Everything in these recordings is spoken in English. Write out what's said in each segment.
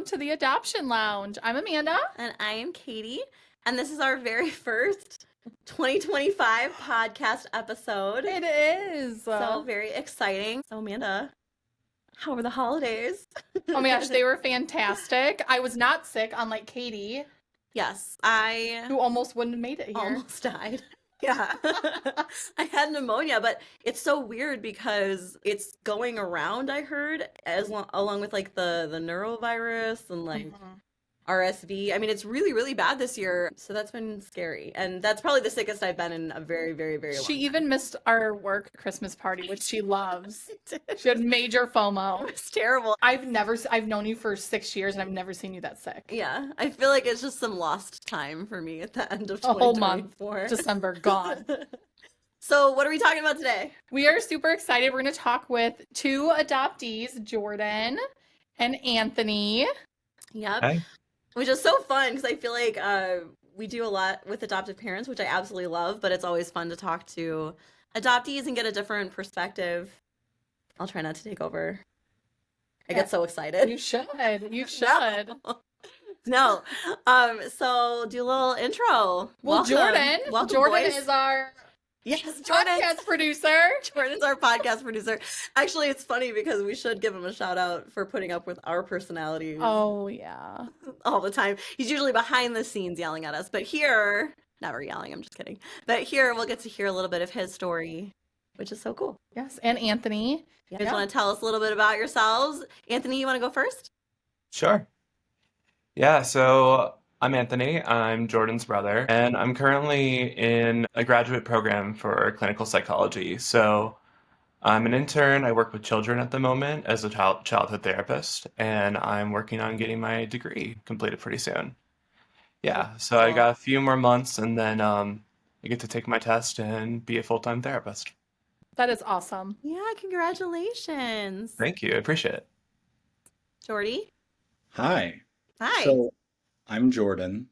welcome to the Adoption Lounge. I'm Amanda. And I am Katie. And this is our very first 2025 podcast episode. It is. So very exciting. So Amanda, how were the holidays? Oh my gosh, they were fantastic. I was not sick, unlike Katie. Yes, who almost wouldn't have made it here. Almost died. Yeah. I had pneumonia, but it's so weird because it's going around, I heard, along with like the neurovirus and like RSV. I mean, it's really, really bad this year. So that's been scary. And that's probably the sickest I've been in a very, very, very long time. She even missed our work Christmas party, which she loves. She had major FOMO. It's terrible. I've known you for 6 years and I've never seen you that sick. Yeah. I feel like it's just some lost time for me at the end of 2024. A whole month. December, gone. So what are we talking about today? We are super excited. We're going to talk with two adoptees, Jordan and Anthony. Yep. Hi. Which is so fun because I feel like we do a lot with adoptive parents, which I absolutely love, but it's always fun to talk to adoptees and get a different perspective. I'll try not to take over. I get so excited. You should. You should. No. So do a little intro. Well, Welcome. Jordan boys. is our Jordan. podcast producer. Jordan's our podcast producer. Actually, it's funny because we should give him a shout out for putting up with our personalities. Oh, yeah. All the time. He's usually behind the scenes yelling at us, but here, never yelling, I'm just kidding. But here we'll get to hear a little bit of his story, which is so cool. Yes, and Anthony. You guys want to tell us a little bit about yourselves? Anthony, you want to go first? Sure. Yeah, so I'm Anthony. I'm Jordan's brother, and I'm currently in a graduate program for clinical psychology. So I'm an intern. I work with children at the moment as a childhood therapist, and I'm working on getting my degree completed pretty soon. Yeah, so I got a few more months, and then I get to take my test and be a full-time therapist. That is awesome. Yeah, congratulations. Thank you. I appreciate it. Jordy? Hi. Hi. So I'm Jordan.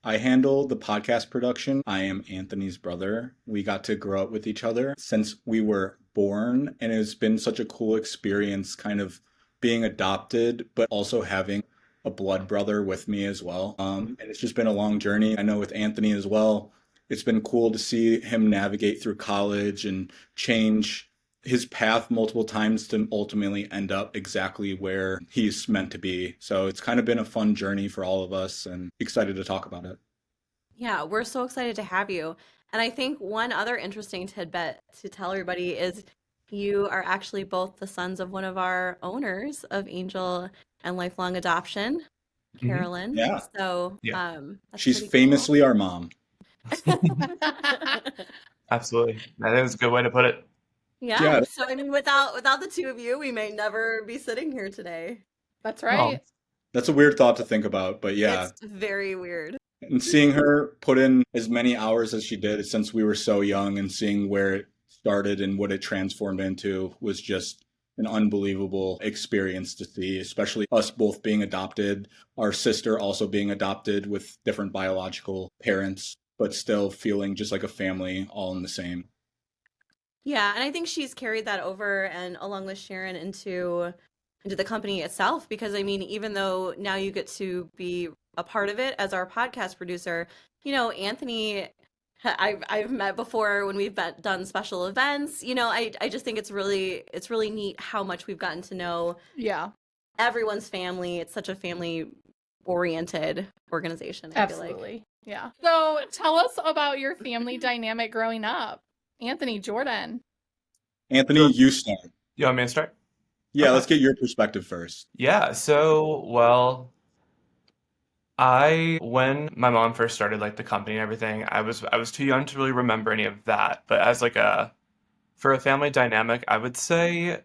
I handle the podcast production. I am Anthony's brother. We got to grow up with each other since we were born, and it's been such a cool experience kind of being adopted, but also having a blood brother with me as well. And it's just been a long journey. I know with Anthony as well, it's been cool to see him navigate through college and change his path multiple times to ultimately end up exactly where he's meant to be. So it's kind of been a fun journey for all of us and excited to talk about it. Yeah, we're so excited to have you. And I think one other interesting tidbit to tell everybody is you are actually both the sons of one of our owners of Angel and Lifelong Adoption, Carolyn. Yeah. So Yeah. that's She's pretty famously our mom. cool. Absolutely. I think it's a good way to put it. Yeah. Yeah. So I mean, without the two of you, we may never be sitting here today. That's right. That's a weird thought to think about, but yeah. It's very weird. And seeing her put in as many hours as she did since we were so young and seeing where it started and what it transformed into was just an unbelievable experience to see, especially us both being adopted, our sister also being adopted with different biological parents, but still feeling just like a family all in the same. Yeah, and I think she's carried that over and along with Sharon into the company itself, because I mean, even though now you get to be a part of it as our podcast producer, you know, Anthony, I've met before when we've done special events. You know, I just think it's really neat how much we've gotten to know everyone's family. It's such a family oriented organization, I feel like. Absolutely. Yeah. So tell us about your family dynamic growing up. Anthony, Jordan. Anthony, you start. You want me to start? Yeah, Okay. let's get your perspective first. Yeah, when my mom first started like the company and everything, I was too young to really remember any of that. But as for a family dynamic, I would say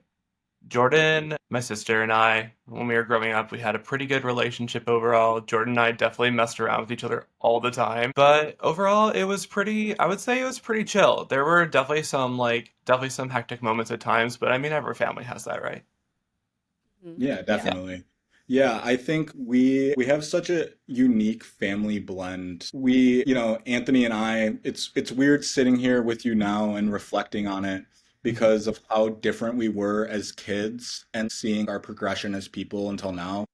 Jordan, my sister, and I, when we were growing up, we had a pretty good relationship overall. Jordan and I definitely messed around with each other all the time. But overall, I would say it was pretty chill. There were definitely some hectic moments at times, but I mean, every family has that, right? Yeah, definitely. Yeah, I think we have such a unique family blend. Anthony and I, it's weird sitting here with you now and reflecting on it because of how different we were as kids and seeing our progression as people until now.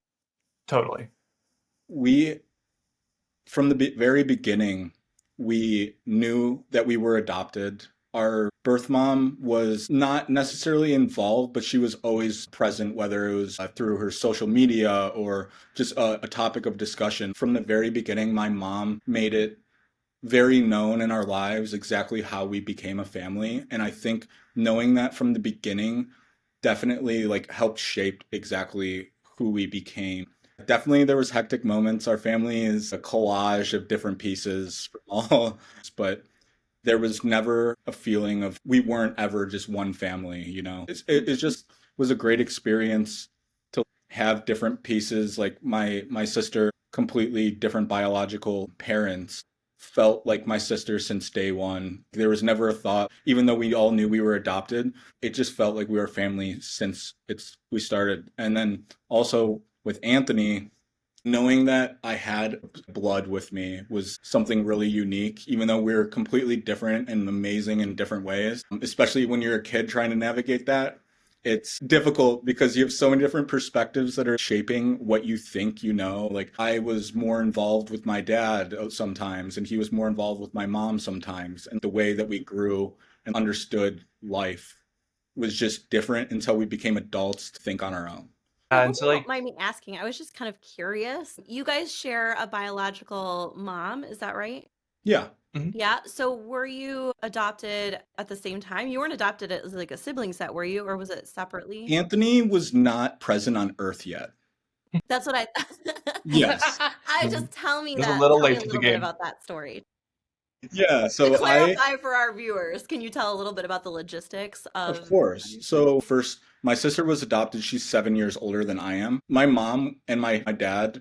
Totally. We, from the very beginning, we knew that we were adopted. Our birth mom was not necessarily involved, but she was always present, whether it was through her social media or just a topic of discussion. From the very beginning, my mom made it very known in our lives exactly how we became a family. And I think knowing that from the beginning definitely like helped shape exactly who we became. Definitely there was hectic moments. Our family is a collage of different pieces from all, but there was never a feeling of we weren't ever just one family, you know. It just was a great experience to have different pieces. Like my sister, completely different biological parents, felt like my sister since day one. There was never a thought, even though we all knew we were adopted, it just felt like we were family since we started. And then also with Anthony, knowing that I had blood with me was something really unique, even though we're completely different and amazing in different ways. Especially when you're a kid trying to navigate that, it's difficult because you have so many different perspectives that are shaping what you think you know. Like, I was more involved with my dad sometimes, and he was more involved with my mom sometimes. And the way that we grew and understood life was just different until we became adults to think on our own. I And hope so you like don't mind me asking. I was just kind of curious. You guys share a biological mom, is that right? Yeah. Yeah. So were you adopted at the same time? You weren't adopted as like a sibling set, were you? Or was it separately? Anthony was not present on Earth yet. That's what I Yes. I just tell me was a that. little Tell me late a to the little bit game. about that story. Yeah. To So clarify for our viewers, can you tell a little bit about the logistics of of course. your family? So first, my sister was adopted. She's 7 years older than I am. My mom and my dad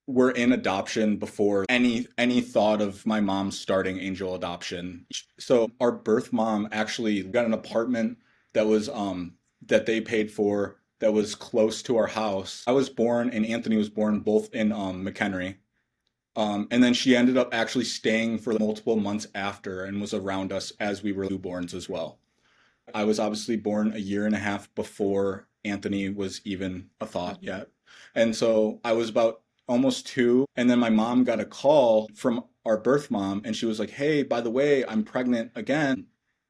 were in adoption before any thought of my mom starting angel adoption. So our birth mom actually got an apartment that was that they paid for that was close to our house. I was born and Anthony was born both in McHenry. And then she ended up actually staying for multiple months after and was around us as we were newborns as well. I was obviously born a year and a half before Anthony was even a thought yet. And so I was about almost 2. And then my mom got a call from our birth mom, and she was like, "Hey, by the way, I'm pregnant again.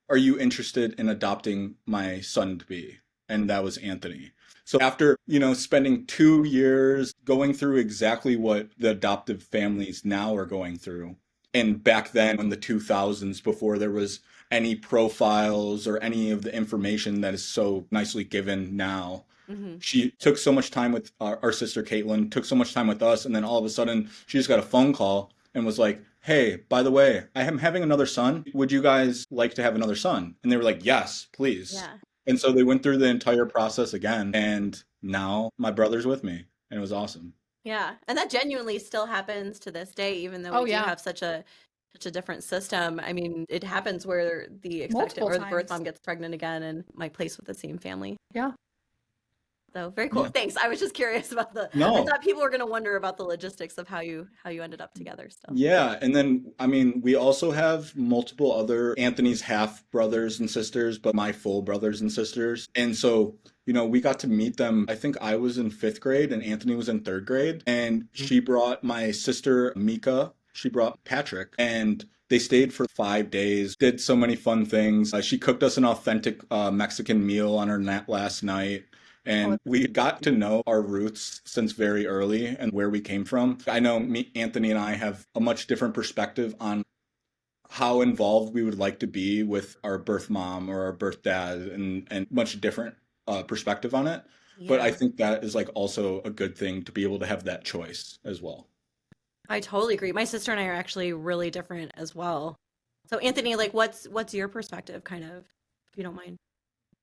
Are you interested in adopting my son to be?" And that was Anthony. So after, spending 2 years going through exactly what the adoptive families now are going through, and back then in the 2000s, before there was any profiles or any of the information that is so nicely given now, Hmm. she took so much time with our sister Caitlin, took so much time with us, and then all of a sudden she just got a phone call and was like, "Hey, by the way, I am having another son. Would you guys like to have another son?" And they were like, "Yes, please." Yeah. And so they went through the entire process again, and now my brother's with me, and it was awesome. Yeah. And that genuinely still happens to this day, even though Oh, we do yeah. have such a different system. I mean, it happens where the expectant Multiple or the birth times. mom gets pregnant again and might place with the same family. Yeah. So very cool. Yeah. Thanks. I was just curious about I No. thought people were gonna wonder about the logistics of how you ended up together still. Yeah, and then I mean, we also have multiple other Anthony's half brothers and sisters, but my full brothers and sisters. And so, we got to meet them. I think I was in 5th grade and Anthony was in 3rd grade, and she brought my sister Mika, she brought Patrick, and they stayed for 5 days, did so many fun things. She cooked us an authentic Mexican meal on her last night. Oh, And we got to know our roots since very early and where we came from. I know Anthony and I have a much different perspective on how involved we would like to be with our birth mom or our birth dad, and much different perspective on it. But I yeah. think that is like also a good thing to be able to have that choice as well. I totally agree. My sister and I are actually really different as well. So Anthony, like what's your perspective kind of, if you don't mind?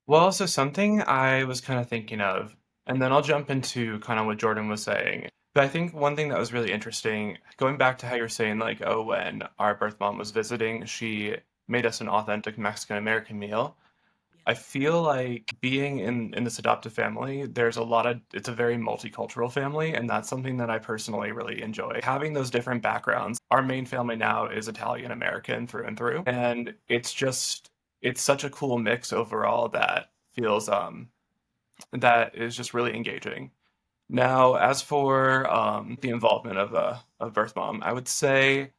Well, so something I was kind of thinking of, and then I'll jump into kind of what Jordan was saying. But I think one thing that was really interesting, going back to how you're saying, like, oh, when our birth mom was visiting, she made us an authentic Mexican American meal. I feel like being in this adoptive family, it's a very multicultural family, and that's something that I personally really enjoy. Having those different backgrounds. Our main family now is Italian American through and through, and it's such a cool mix overall that feels that is just really engaging. Now, as for the involvement of a birth mom, I would say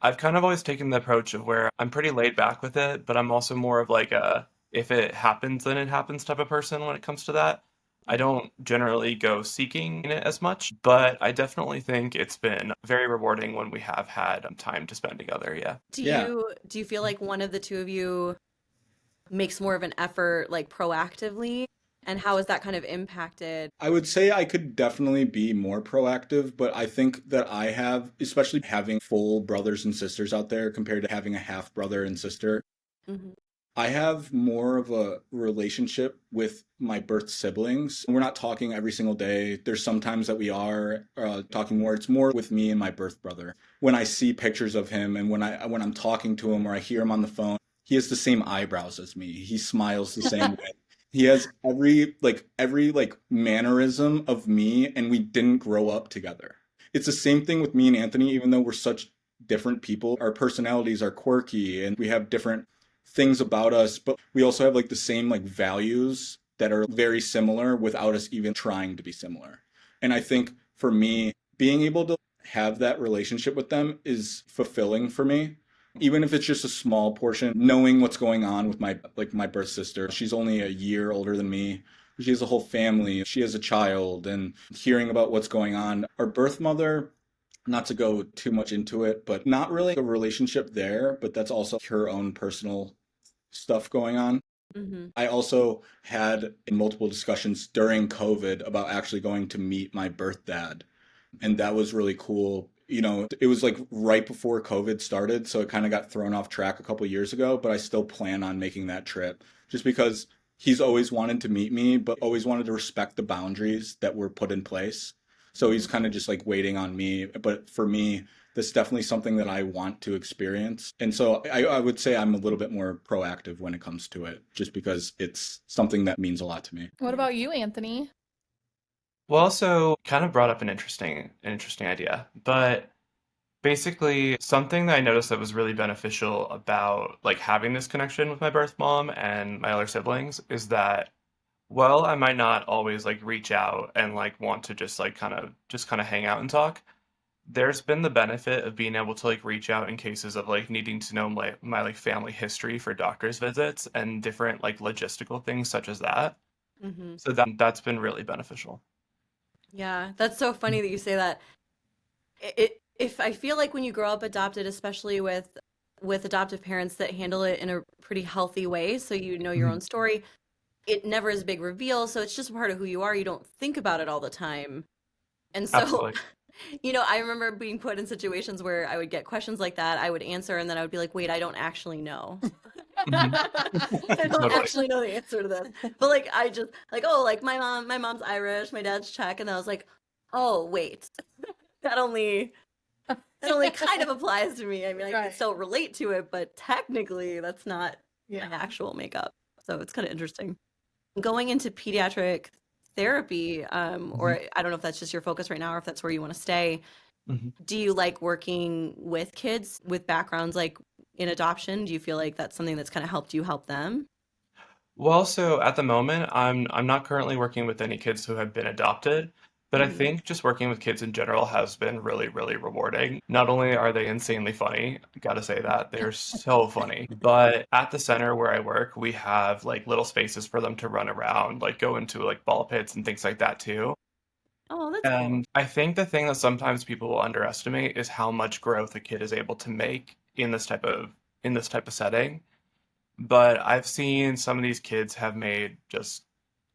I've kind of always taken the approach of where I'm pretty laid back with it, but I'm also more of like a if it happens, then it happens type of person when it comes to that. I don't generally go seeking it as much, but I definitely think it's been very rewarding when we have had time to spend together. Yeah. Do Yeah. you feel like one of the two of you makes more of an effort like proactively? And how has that kind of impacted? I would say I could definitely be more proactive, but I think that I have, especially having full brothers and sisters out there compared to having a half brother and sister, Mhm. I have more of a relationship with my birth siblings. We're not talking every single day. There's sometimes that we are talking more. It's more with me and my birth brother. When I see pictures of him and when I'm talking to him or I hear him on the phone, he has the same eyebrows as me. He smiles the same way. He has every mannerism of me, and we didn't grow up together. It's the same thing with me and Anthony, even though we're such different people. Our personalities are quirky and we have different things about us, but we also have like the same like values that are very similar without us even trying to be similar. And I think for me, being able to have that relationship with them is fulfilling for me. Even if it's just a small portion, knowing what's going on with my birth sister. She's only a year older than me. She has a whole family. She has a child, and hearing about what's going on. Our birth mother, not to go too much into it, but not really a relationship there, but that's also her own personal stuff going on. Mhm. I also had multiple discussions during COVID about actually going to meet my birth dad. And that was really cool. It was like right before COVID started, so it kind of got thrown off track a couple years ago, but I still plan on making that trip just because he's always wanted to meet me, but always wanted to respect the boundaries that were put in place. So he's kind of just like waiting on me. But for me, that's definitely something that I want to experience. And so I would say I'm a little bit more proactive when it comes to it, just because it's something that means a lot to me. What about you, Anthony? Well, also kind of brought up an interesting idea, but basically something that I noticed that was really beneficial about like having this connection with my birth mom and my other siblings is that well, I might not always like reach out and like want to just kind of hang out and talk. There's been the benefit of being able to like reach out in cases of like needing to know my like family history for doctor's visits and different like logistical things such as that. Mhm. So that's been really beneficial. Yeah, that's so funny that you say that. If I feel like when you grow up adopted, especially with adoptive parents that handle it in a pretty healthy way, so you know your Mhm. own story, it never is a big reveal, so it's just a part of who you are. You don't think about it all the time. And so, Absolutely. I remember being put in situations where I would get questions like that, I would answer, and then I would be like, wait, I don't actually know. Mhm. I don't Totally. actually know the answer to this. But like I just like, oh, like my mom's Irish, my dad's Czech, and I was like, oh wait, that only that only kind of applies to me. I mean, I can Right. still relate to it, but technically that's not my Yeah. actual makeup. So it's kind of interesting. Going into pediatric therapy, or I don't know if that's just your focus right now or if that's where you want to stay. Mhm. Do you like working with kids with backgrounds like in adoption? Do you feel like that's something that's kind of helped you help them? Well, so at the moment, I'm not currently working with any kids who have been adopted, but I Mhm. think just working with kids in general has been really, really rewarding. Not only are they insanely funny, gotta say that, they're so funny, but at the center where I work, we have like little spaces for them to run around, like go into like ball pits and things like that too. Oh, that's cool. And I think the thing that sometimes people will underestimate is how much growth a kid is able to make in this type of setting. But I've seen some of these kids have made just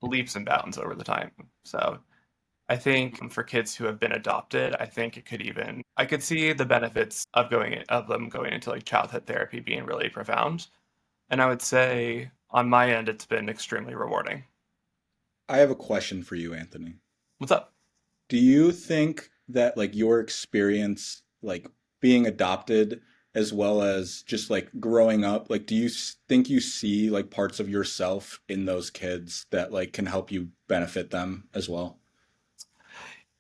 leaps and bounds over the time. So I think for kids who have been adopted, I could see the benefits of them going into like childhood therapy being really profound. And I would say on my end, it's been extremely rewarding. I have a question for you, Anthony. What's up? Do you think that like your experience like being adopted as well as just like growing up, like do you think you see like parts of yourself in those kids that like can help you benefit them as well?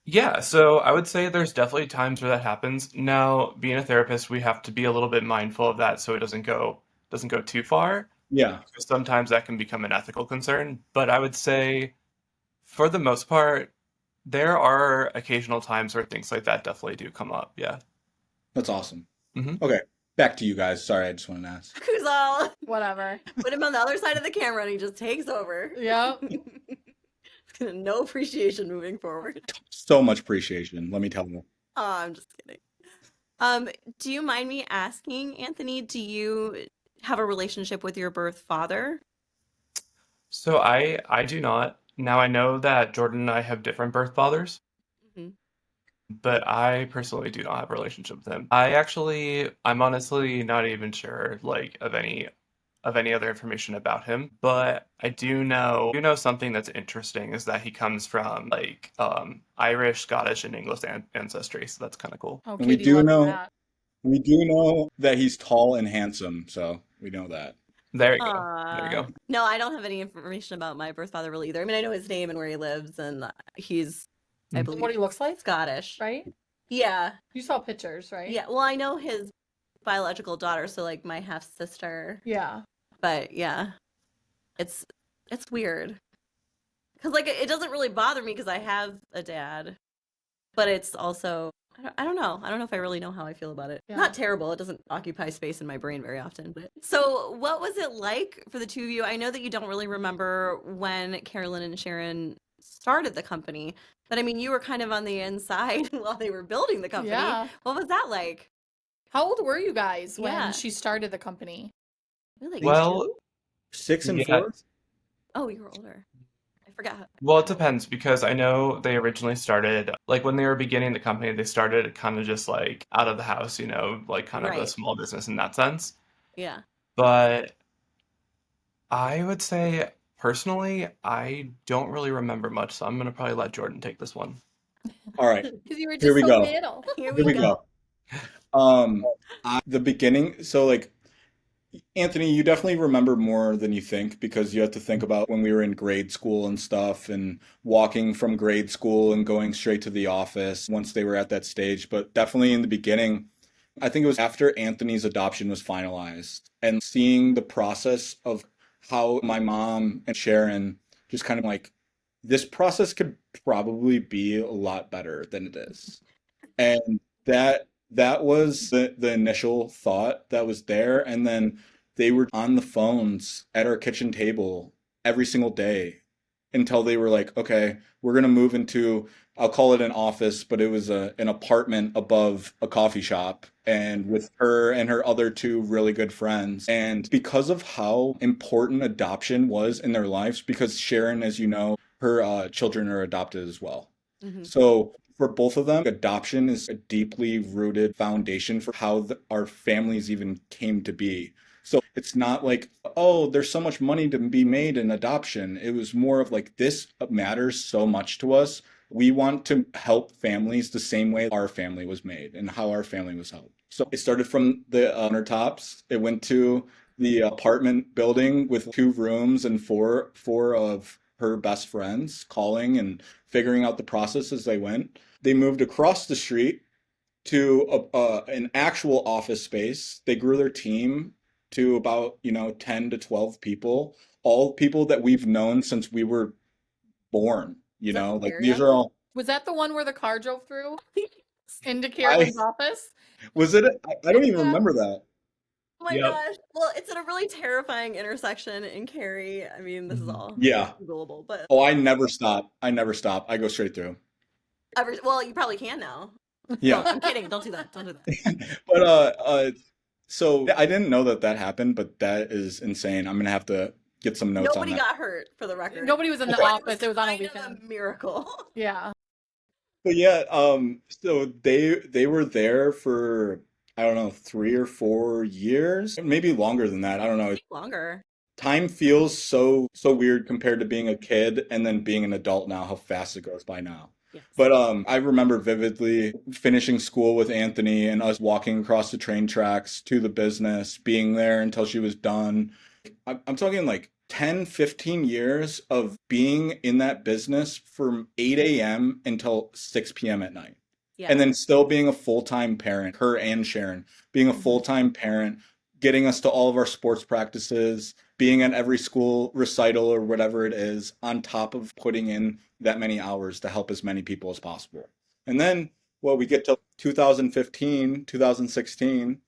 Yeah, so I would say there's definitely times where that happens. Now, being a therapist, we have to be a little bit mindful of that so it doesn't go too far. Yeah. Because sometimes that can become an ethical concern. But I would say for the most part, There are occasional times where things like that definitely do come up. Yeah. That's awesome. hmm Okay, back to you guys. Sorry, I just wanted to ask. Who's all Whatever. put him on the other side of the camera and he just takes over. Yep. No appreciation moving forward. So much appreciation, let me tell you. Oh, I'm just kidding. Do you mind me asking, Anthony, do you have a relationship with your birth father? So I do not. Now I know that Jordan and I have different birth fathers, Mhm. but I personally do not have a relationship with him. I'm honestly not even sure like of any other information about him, but I do know something that's interesting is that he comes from like Irish, Scottish, and English ancestry, so that's kind of cool. Oh, And we Katie do loves know that. we do know that he's tall and handsome, so we know that. There you go. There you go. No, I don't have any information about my birth father really either. I mean, I know his name and where he lives, and he's, I Mhm. believe, What he looks like, Scottish. right? Yeah, You saw pictures, right? yeah. Well, I know his biological daughter, so like my half sister. Yeah. But yeah, it's weird because like it doesn't really bother me because I have a dad, but it's also I don't know. I don't know if I really know how I feel about it. Yeah. Not terrible. It doesn't occupy space in my brain very often. But so, what was it like for the two of you? I know that you don't really remember when Carolyn and Sharon started the company, but I mean, you were kind of on the inside while they were building the company. Yeah. What was that like? How old were you guys when Yeah. she started the company? Maybe like Well, 2? 6 and yeah. 4? Oh, you were older. I forgot. Well, it depends because I know they originally started, like when they were beginning the company, they started kind of just like out of the house, like kind of a Right. small business in that sense. Yeah. But I would say personally, I don't really remember much, so I'm gonna probably let Jordan take this one. All right, Because you were here just we so go. little. Here Here we we go. go. The beginning, so like Anthony, you definitely remember more than you think because you have to think about when we were in grade school and stuff and walking from grade school and going straight to the office once they were at that stage. But definitely in the beginning, I think it was after Anthony's adoption was finalized and seeing the process of how my mom and Sharon just kind of like, this process could probably be a lot better than it is. And that was the initial thought that was there. And then they were on the phones at our kitchen table every single day until they were like, okay, we're gonna move into, I'll call it an office, but it was an apartment above a coffee shop and with her and her other two really good friends. And because of how important adoption was in their lives, because Sharon, as you know, her children are adopted as well. Mhm. So for both of them, adoption is a deeply rooted foundation for how our families even came to be. So it's not like, oh, there's so much money to be made in adoption. It was more of like, this matters so much to us. We want to help families the same way our family was made and how our family was helped. So it started from the countertops. It went to the apartment building with 2 rooms and four of her best friends calling and figuring out the process as they went. They moved across the street to an actual office space. They grew their team to about 10 to 12 people, all people that we've known since we were born. Is that Like scary? these are all. Was that the one where the car drove through into I Carolyn's office? was it. I don't even Yeah. remember that. Oh my Yep. gosh. Well, it's at a really terrifying intersection in Cary. I mean, this is Mhm. all Yeah. Googleable, but Oh, I never stop. I never stop. I go straight through. well, you probably can now. Yeah. I'm kidding. Don't do that. Don't do that. But so I didn't know that happened, but that is insane. I'm gonna have to get some notes on Nobody that. got hurt, for the record. Nobody was in the Okay. office. It was on a kind of weekend. a miracle. Yeah. But yeah, so they were there for I don't know 3 or 4 years, maybe longer than that. I don't know. Longer. Time feels so weird compared to being a kid and then being an adult now. How fast it goes by now. Yes. But I remember vividly finishing school with Anthony and us walking across the train tracks to the business, being there until she was done. I'm talking like 10, 15 years of being in that business from 8 a.m. until 6 p.m. at night. Yeah. And then still being a full-time parent, her and Sharon, being a Mhm. full-time parent, getting us to all of our sports practices, being at every school recital or whatever it is, on top of putting in that many hours to help as many people as possible. And then, well, we get to 2015, 2016,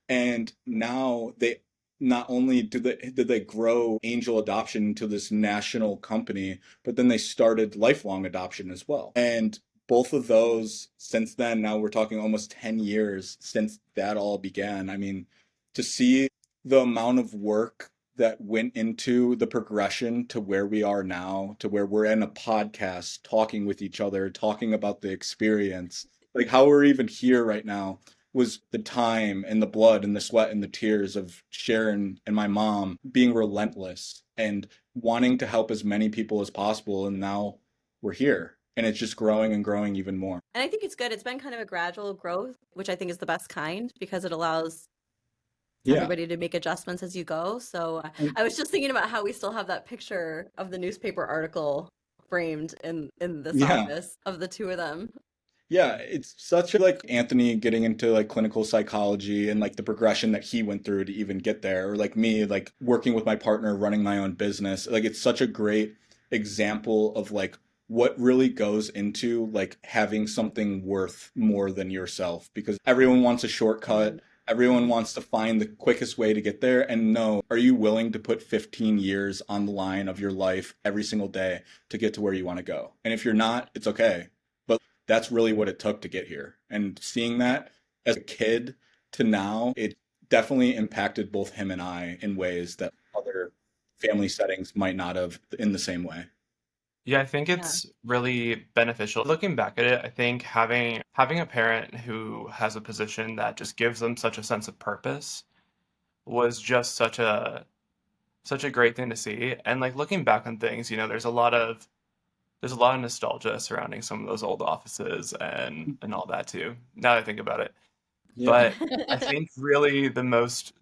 and now they not only did they grow Angel Adoption into this national company, but then they started lifelong adoption as well. And both of those, since then, now we're talking almost 10 years since that all began. I mean, to see the amount of work that went into the progression to where we are now, to where we're in a podcast talking with each other, talking about the experience, like how we're even here right now, was the time and the blood and the sweat and the tears of Sharon and my mom being relentless and wanting to help as many people as possible. And now we're here, and it's just growing and growing even more. And I think it's good. It's been kind of a gradual growth, which I think is the best kind because it allows Yeah. everybody to make adjustments as you go. So I was just thinking about how we still have that picture of the newspaper article framed in this Yeah. office of the two of them. Yeah, it's such a like Anthony getting into like clinical psychology and like the progression that he went through to even get there, or like me like working with my partner running my own business. Like it's such a great example of like what really goes into like having something worth more than yourself, because everyone wants a shortcut. Everyone wants to find the quickest way to get there. And no, are you willing to put 15 years on the line of your life every single day to get to where you want to go? And if you're not, it's okay. But that's really what it took to get here. And seeing that as a kid to now, it definitely impacted both him and I in ways that other family settings might not have in the same way. Yeah, I think it's really beneficial. Looking back at it, I think having a parent who has a position that just gives them such a sense of purpose was just such a great thing to see. And like looking back on things, there's a lot of nostalgia surrounding some of those old offices and all that too. Now that I think about it. Yeah. But I think really the most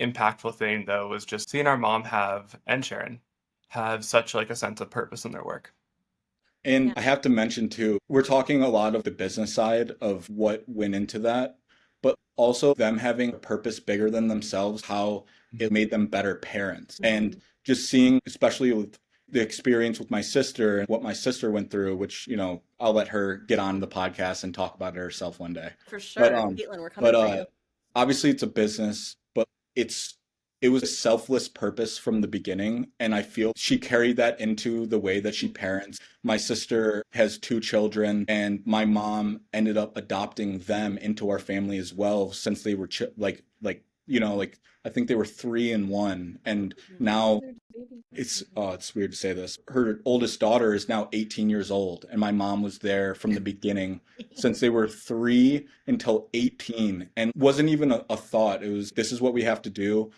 impactful thing though was just seeing our mom and Sharon have such like a sense of purpose in their work. And Yeah. I have to mention too, we're talking a lot of the business side of what went into that, but also them having a purpose bigger than themselves, how it made them better parents. And just seeing, especially with the experience with my sister and what my sister went through, which, I'll let her get on the podcast and talk about it herself one day. For sure. But Caitlin, we're coming for you. obviously it's a business, but it was a selfless purpose from the beginning, and I feel she carried that into the way that she parents. My sister has 2 children, and my mom ended up adopting them into our family as well, since they were I think they were 3 and 1, and now it's weird to say this. Her oldest daughter is now 18 years old, and my mom was there from the beginning since they were 3 until 18, and wasn't even a thought. It was, this is what we have to do.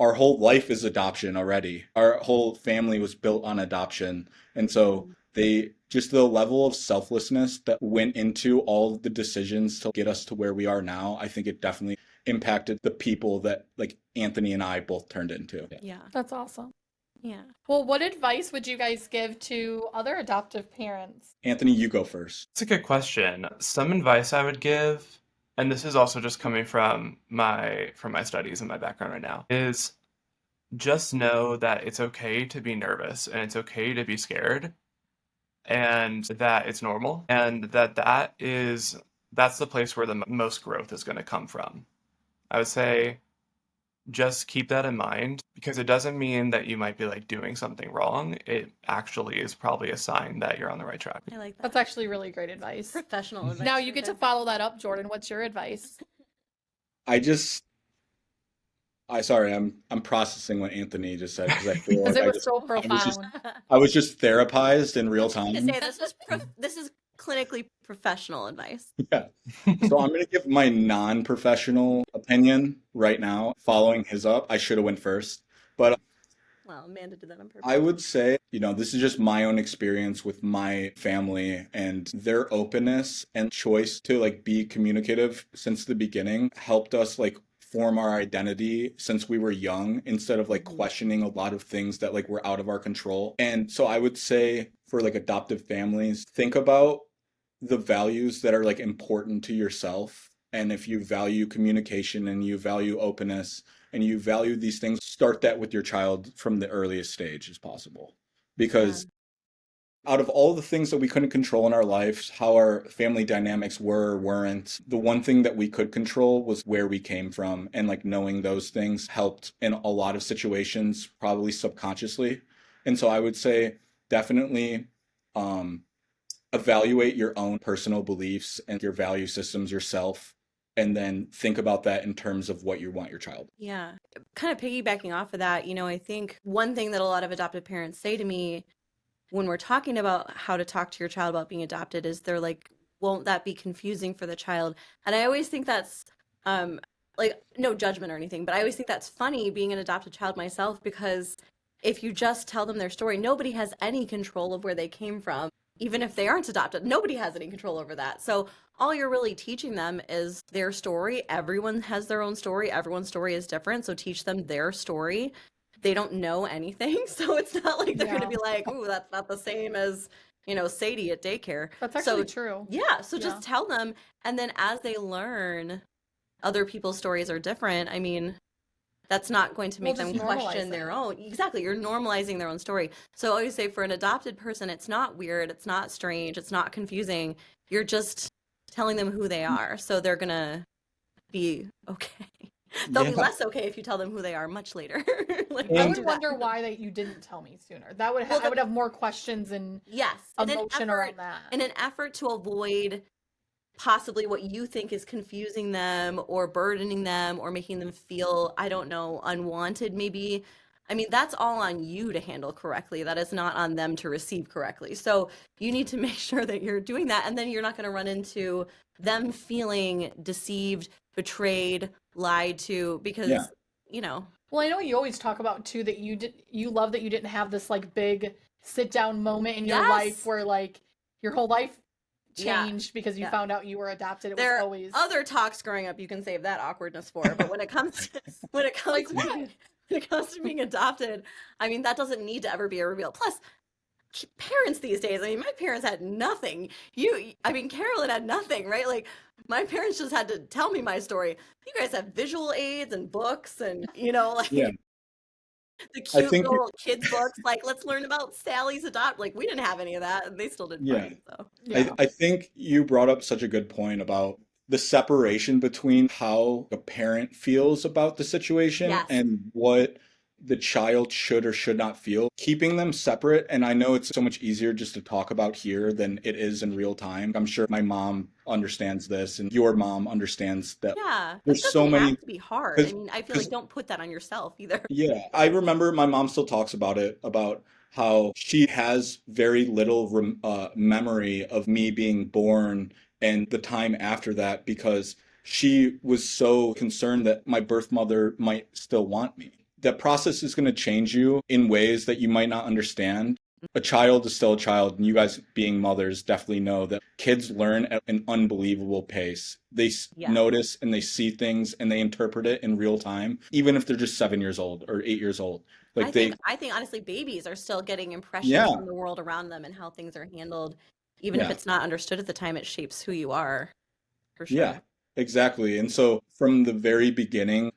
Our whole life is adoption already. Our whole family was built on adoption. And so the level of selflessness that went into all of the decisions to get us to where we are now, I think it definitely impacted the people that like Anthony and I both turned into. Yeah. That's awesome. Yeah. Well, what advice would you guys give to other adoptive parents? Anthony, you go first. It's a good question. Some advice I would give, and this is also just coming from my studies and my background right now, is just know that it's okay to be nervous and it's okay to be scared, and that it's normal, and that's the place where the most growth is going to come from. I would say just keep that in mind, because it doesn't mean that you might be like doing something wrong. It actually is probably a sign that you're on the right track. I like that. That's actually really great advice. Professional advice. Now you get to follow that up, Jordan. What's your advice? I'm processing what Anthony just said, because I feel Because like it was so profound. I was just therapized in real time. To say this is clinically professional advice. Yeah. So I'm going to give my non-professional opinion right now. Following his up, I should have went first. But Well, Amanda did that on purpose. I would say, this is just my own experience with my family, and their openness and choice to like be communicative since the beginning helped us like form our identity since we were young, instead of like questioning a lot of things that like were out of our control. And so I would say for like adoptive families, think about the values that are like important to yourself And if you value communication and you value openness and you value these things, start that with your child from the earliest stage as possible. Because out of all the things that we couldn't control in our lives, how our family dynamics were or weren't, the one thing that we could control was where we came from. And like knowing those things helped in a lot of situations, probably subconsciously. And so I would say definitely evaluate your own personal beliefs and your value systems yourself, and then think about that in terms of what you want your child. Yeah. Kind of piggybacking off of that, I think one thing that a lot of adoptive parents say to me when we're talking about how to talk to your child about being adopted is they're like, won't that be confusing for the child? And I always think that's like no judgment or anything, but I always think that's funny being an adopted child myself, because if you just tell them their story, nobody has any control of where they came from. Even if they aren't adopted, nobody has any control over that. So all you're really teaching them is their story. Everyone has their own story. Everyone's story is different. So teach them their story. They don't know anything. So it's not like they're going to be like, ooh, that's not the same as, Sadie at daycare. That's actually true. Yeah. So just tell them. And then as they learn, other people's stories are different. I mean, that's not going to make them question their own. Exactly. You're normalizing their own story. So I always say for an adopted person, it's not weird. It's not strange. It's not confusing. You're just telling them who they are. So they're going to be okay. They'll be less okay if you tell them who they are much later. Like, I would wonder why that you didn't tell me sooner. That would I would have more questions and emotion around that. In an effort to avoid possibly what you think is confusing them or burdening them or making them feel, I don't know, unwanted maybe. I mean, that's all on you to handle correctly. That is not on them to receive correctly. So you need to make sure that you're doing that. And then you're not going to run into them feeling deceived, betrayed, lied to, because, Well, I know you always talk about too that you love that you didn't have this like big sit down moment in your life where like your whole life changed because you found out you were adopted. It was always other talks growing up you can save that awkwardness for, but when it comes to being adopted, I mean, that doesn't need to ever be a reveal. Plus, parents these days, I mean, my parents had nothing. Carolyn had nothing, right? Like, my parents just had to tell me my story. You guys have visual aids and books and, the cute little kids books, like, let's learn about Sally's adopt. Like, we didn't have any of that, and they still did fine. So I think you brought up such a good point about the separation between how a parent feels about the situation and what the child should or should not feel, keeping them separate. And I know it's so much easier just to talk about here than it is in real time. I'm sure my mom understands this and your mom understands that. Yeah, there's so many have to be hard. I mean, I feel like don't put that on yourself either. Yeah, I remember my mom still talks about it, about how she has very little memory of me being born and the time after that, because she was so concerned that my birth mother might still want me. That process is going to change you in ways that you might not understand. A child is still a child, and you guys being mothers definitely know that kids learn at an unbelievable pace. They notice and they see things and they interpret it in real time, even if they're just 7 years old or 8 years old. Like I think honestly, babies are still getting impressions from the world around them and how things are handled. Even if it's not understood at the time, it shapes who you are, for sure. Yeah, exactly. And so from the very beginning,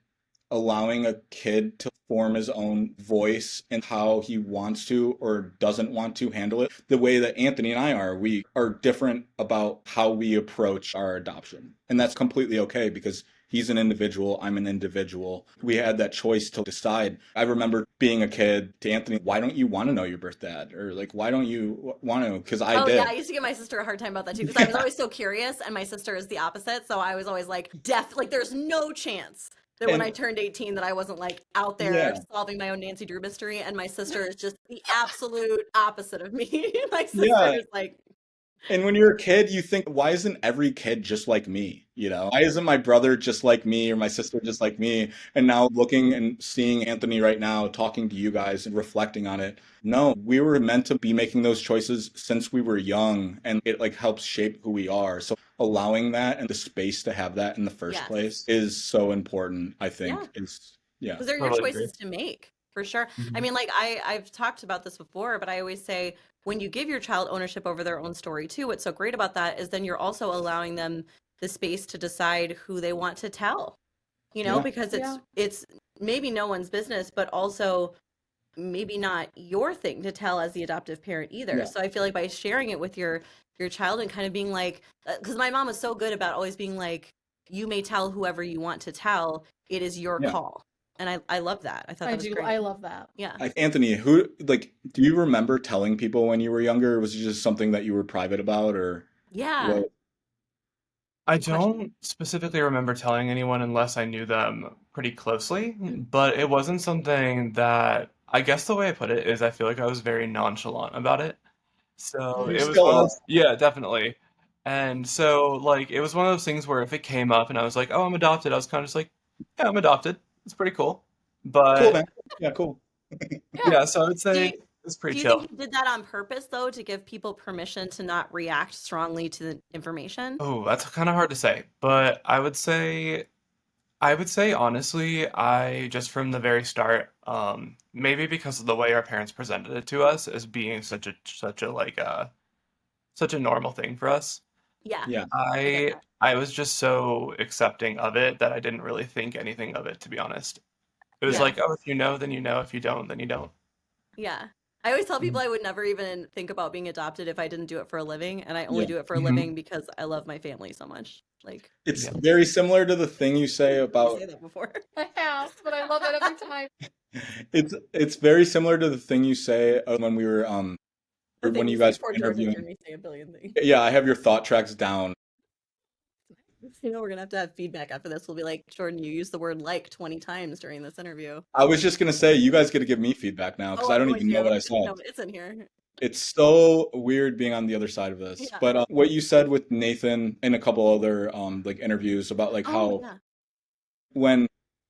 allowing a kid to form his own voice and how he wants to or doesn't want to handle it. The way that Anthony and I are, we are different about how we approach our adoption. And that's completely okay, because he's an individual, I'm an individual. We had that choice to decide. I remember being a kid to Anthony, why don't you want to know your birth dad? Or like, why don't you want to? Because I did. Yeah, I used to give my sister a hard time about that too, because I was always so curious, and my sister is the opposite. So I was always like, like there's no chance that when I turned 18 that I wasn't like out there solving my own Nancy Drew mystery. And my sister is just the absolute opposite of me. My sister is like... And when you're a kid, you think, why isn't every kid just like me? Why isn't my brother just like me or my sister just like me? And now looking and seeing Anthony right now, talking to you guys and reflecting on it. No, we were meant to be making those choices since we were young, and it like helps shape who we are. So allowing that and the space to have that in the first place is so important, I think. Because they're your choices to make, for sure. I mean, like I've talked about this before, but I always say, when you give your child ownership over their own story too, what's so great about that is then you're also allowing them the space to decide who they want to tell, you know, because it's maybe no one's business, but also maybe not your thing to tell as the adoptive parent either. So I feel like by sharing it with your child and kind of being like, because my mom was so good about always being like, you may tell whoever you want to tell, it is your call. And I love that. I thought that was great. I love that. Yeah. Anthony, do you remember telling people when you were younger, or was it just something that you were private about, or? Yeah. I don't specifically remember telling anyone unless I knew them pretty closely, but it wasn't something that, I guess the way I put it is I feel like I was very nonchalant about it. So it was one of those, yeah, definitely. And so like it was one of those things where if it came up and I was like, "Oh, I'm adopted," I was kind of just like, "Yeah, I'm adopted. It's pretty cool." But cool, man. Yeah, cool. Yeah, so I would say it's pretty chill. Do you think you did that on purpose though, to give people permission to not react strongly to the information? Oh, that's kind of hard to say, but I would say honestly, I just from the very start, maybe because of the way our parents presented it to us as being such a like such a normal thing for us. Yeah. I was just so accepting of it that I didn't really think anything of it, to be honest. It was like, oh, if you know, then you know. If you don't, then you don't. Yeah. I always tell people I would never even think about being adopted if I didn't do it for a living, and I only do it for a living because I love my family so much. Like, it's very similar to the thing you say about. I say that before. I have, but I love it every time. It's very similar to the thing you say when we were when you guys were interviewing. Yeah, I have your thought tracks down. You know, we're gonna have to have feedback after this. We'll be like, Jordan, you used the word like 20 times during this interview. I was just gonna say, you guys get to give me feedback now because I don't even know what I said. No, it's in here. It's so weird being on the other side of this. But what you said with Nathan and a couple other like interviews about like how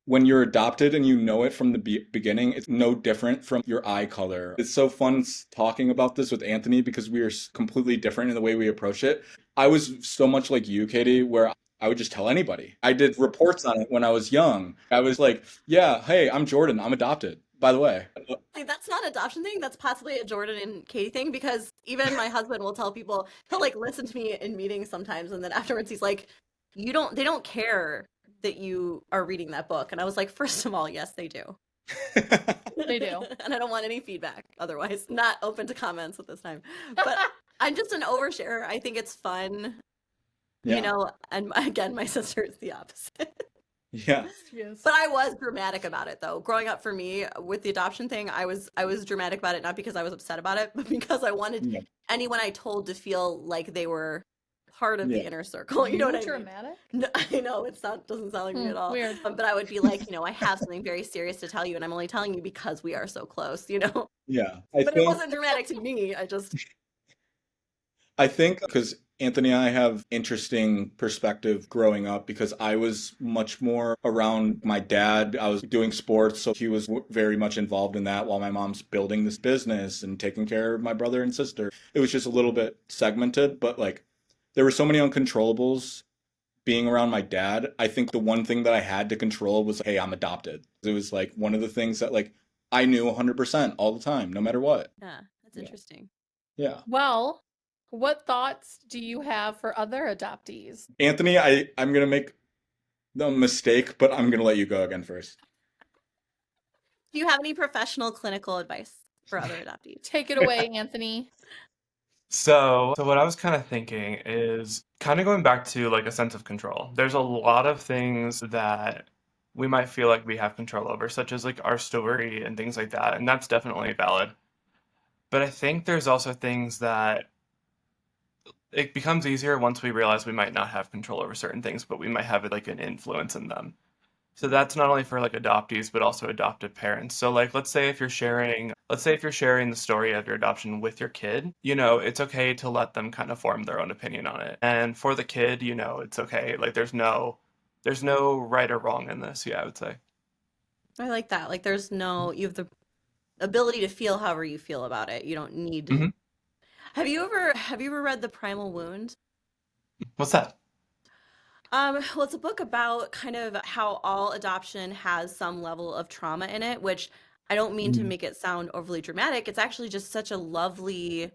when you're adopted and you know it from the beginning, it's no different from your eye color. It's so fun talking about this with Anthony because we are completely different in the way we approach it. I was so much like you, Katie, where I would just tell anybody. I did reports on it when I was young. I was like, yeah, hey, I'm Jordan. I'm adopted, by the way. Like, that's not an adoption thing. That's possibly a Jordan and Katie thing, because even my husband will tell people, he'll like listen to me in meetings sometimes, and then afterwards he's like, they don't care that you are reading that book. And I was like, first of all, yes, they do. They do. And I don't want any feedback otherwise. Not open to comments at this time. But I'm just an oversharer. I think it's fun. You know, and again, my sister is the opposite. Yeah. But I was dramatic about it though. Growing up for me with the adoption thing, I was dramatic about it, not because I was upset about it, but because I wanted anyone I told to feel like they were part of the inner circle. You know what I mean? Dramatic? No, I know doesn't sound like me at all. Weird. But I would be like, you know, I have something very serious to tell you, and I'm only telling you because we are so close, you know? Yeah. But it wasn't dramatic to me. I think because Anthony and I have interesting perspective growing up because I was much more around my dad. I was doing sports, so he was very much involved in that while my mom's building this business and taking care of my brother and sister. It was just a little bit segmented, but like there were so many uncontrollables being around my dad. I think the one thing that I had to control was, hey, I'm adopted. It was like one of the things that like I knew 100% all the time, no matter what. Yeah, that's interesting. Yeah. Well, what thoughts do you have for other adoptees? Anthony, I'm going to make the mistake, but I'm going to let you go again first. Do you have any professional clinical advice for other adoptees? Take it away, Anthony. So what I was kind of thinking is kind of going back to like a sense of control. There's a lot of things that we might feel like we have control over, such as like our story and things like that, and that's definitely valid. But I think there's also things that it becomes easier once we realize we might not have control over certain things, but we might have like an influence in them. So that's not only for like adoptees, but also adoptive parents. So like, let's say if you're sharing the story of your adoption with your kid, you know, it's okay to let them kind of form their own opinion on it. And for the kid, you know, it's okay. Like there's no right or wrong in this. Yeah, I would say. I like that. Like you have the ability to feel however you feel about it. You don't need Mm-hmm. Have you ever read The Primal Wound? What's that? Well, it's a book about kind of how all adoption has some level of trauma in it, which I don't mean to make it sound overly dramatic. It's actually just such a lovely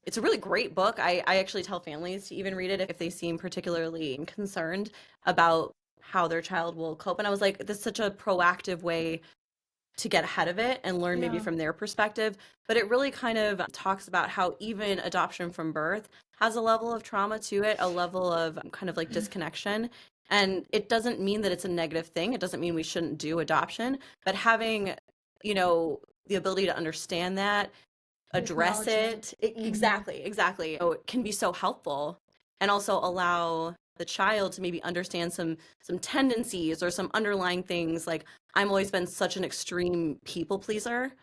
it's a really great book. I actually tell families to even read it if they seem particularly concerned about how their child will cope. And I was like, this is such a proactive way to get ahead of it and learn maybe from their perspective. But it really kind of talks about how even adoption from birth has a level of trauma to it, a level of kind of like disconnection. And it doesn't mean that it's a negative thing. It doesn't mean we shouldn't do adoption, but having, you know, the ability to understand that, address it. Exactly. So it can be so helpful, and also allow the child to maybe understand some tendencies or some underlying things. Like, I've always been such an extreme people pleaser.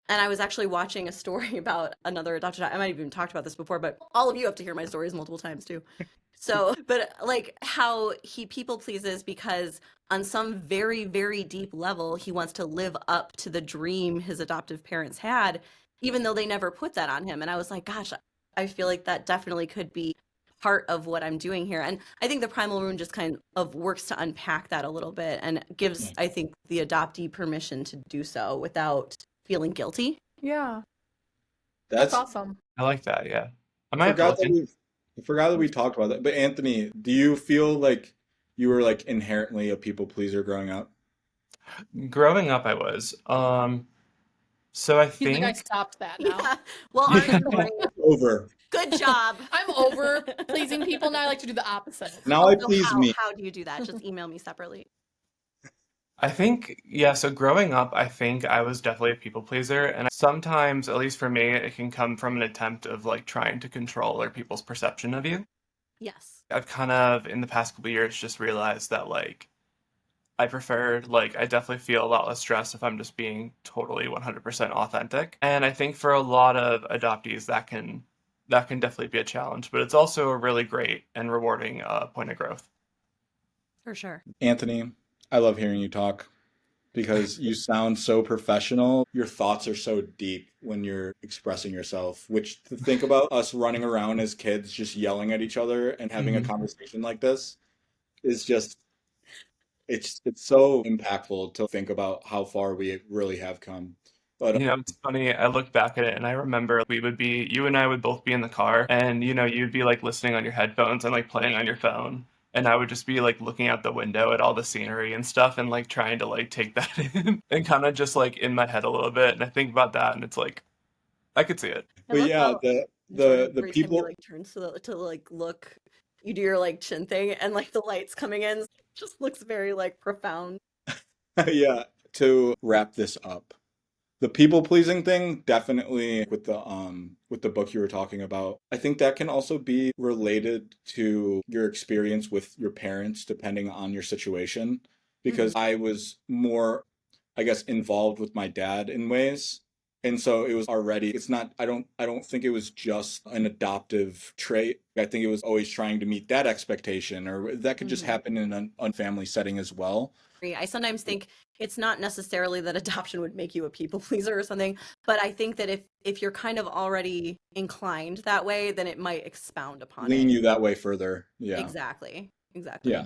And I was actually watching a story about another adopted. I might have even talked about this before, but all of you have to hear my stories multiple times too. So, but like how he people pleases because on some very, very deep level, he wants to live up to the dream his adoptive parents had, even though they never put that on him. And I was like, gosh, I feel like that definitely could be part of what I'm doing here. And I think the primal wound just kind of works to unpack that a little bit and gives, I think, the adoptee permission to do so without feeling guilty. Yeah. That's awesome. I like that. Yeah. I forgot that we talked about that. But Anthony, do you feel like you were like inherently a people pleaser growing up? Growing up, I was. So I He's like, I think stopped that now. Yeah. Well, our story, Over. good job. I'm over pleasing people now. I like to do the opposite. Now I So please me. how do you do that? Just email me separately. I think, yeah, so growing up, I think I was definitely a people pleaser. And sometimes, at least for me, it can come from an attempt of like trying to control other people's perception of you. Yes. I've kind of, in the past couple of years, just realized that like I prefer, like, I definitely feel a lot less stress if I'm just being totally 100% authentic. And I think for a lot of adoptees, that can definitely be a challenge, but it's also a really great and rewarding point of growth. For sure. Anthony, I love hearing you talk because you sound so professional. Your thoughts are so deep when you're expressing yourself, which to think about us running around as kids just yelling at each other and having a conversation like this is just it's so impactful to think about how far we really have come. But It's funny. I look back at it and I remember you and I would both be in the car and, you'd be like listening on your headphones and like playing on your phone. And I would just be like looking out the window at all the scenery and stuff and like trying to like take that in and kind of just like in my head a little bit. And I think about that and it's like, I could see it. but yeah, the people like turns to like look, you do your like chin thing and like the lights coming in just looks very like profound. yeah, to wrap this up. The people pleasing thing, definitely with the book you were talking about. I think that can also be related to your experience with your parents, depending on your situation. Because I was more, I guess, involved with my dad in ways. And so it was already, it's not, I don't think it was just an adoptive trait. I think it was always trying to meet that expectation, or that could just happen in an unfamily setting as well. I sometimes think it's not necessarily that adoption would make you a people pleaser or something, but I think that if you're kind of already inclined that way, then it might expound upon Lean it. you that way further. Yeah. Exactly. Yeah.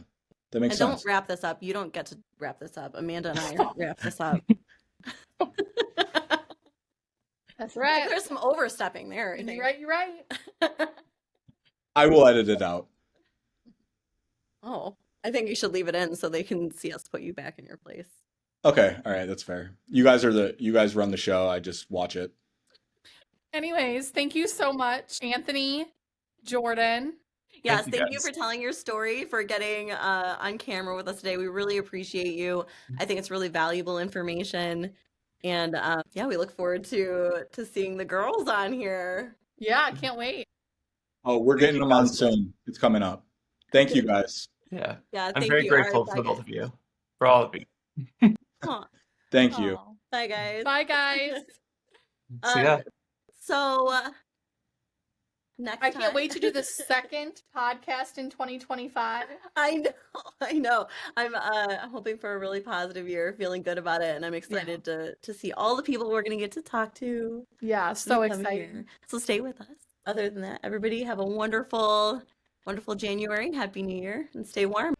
That makes and sense. Don't wrap this up. You don't get to wrap this up. Amanda and I wrap this up. That's right. There's some overstepping there. I think. You're right. I will edit it out. Oh, I think you should leave it in so they can see us put you back in your place. Okay, all right, that's fair. You guys run the show. I just watch it. Anyways, thank you so much, Anthony, Jordan. Yes, thank you guys. for telling your story, for getting on camera with us today. We really appreciate you. I think it's really valuable information. And yeah, we look forward to seeing the girls on here. Yeah, I can't wait. Oh, we're getting them on soon. It's coming up. Thank you, guys. Yeah. Yeah, I'm thank very you. grateful All right, for bye, both of you, for all of you. Aw, Thank you. Oh. bye, guys. Bye, guys. So yeah, So next I can't time- wait to do the second podcast in 2025. I know. I'm hoping for a really positive year, feeling good about it, and I'm excited to see all the people we're gonna get to talk to. Yeah, so Come exciting. here. So stay with us. Other than that, everybody have a wonderful, wonderful January. Happy New Year, and stay warm.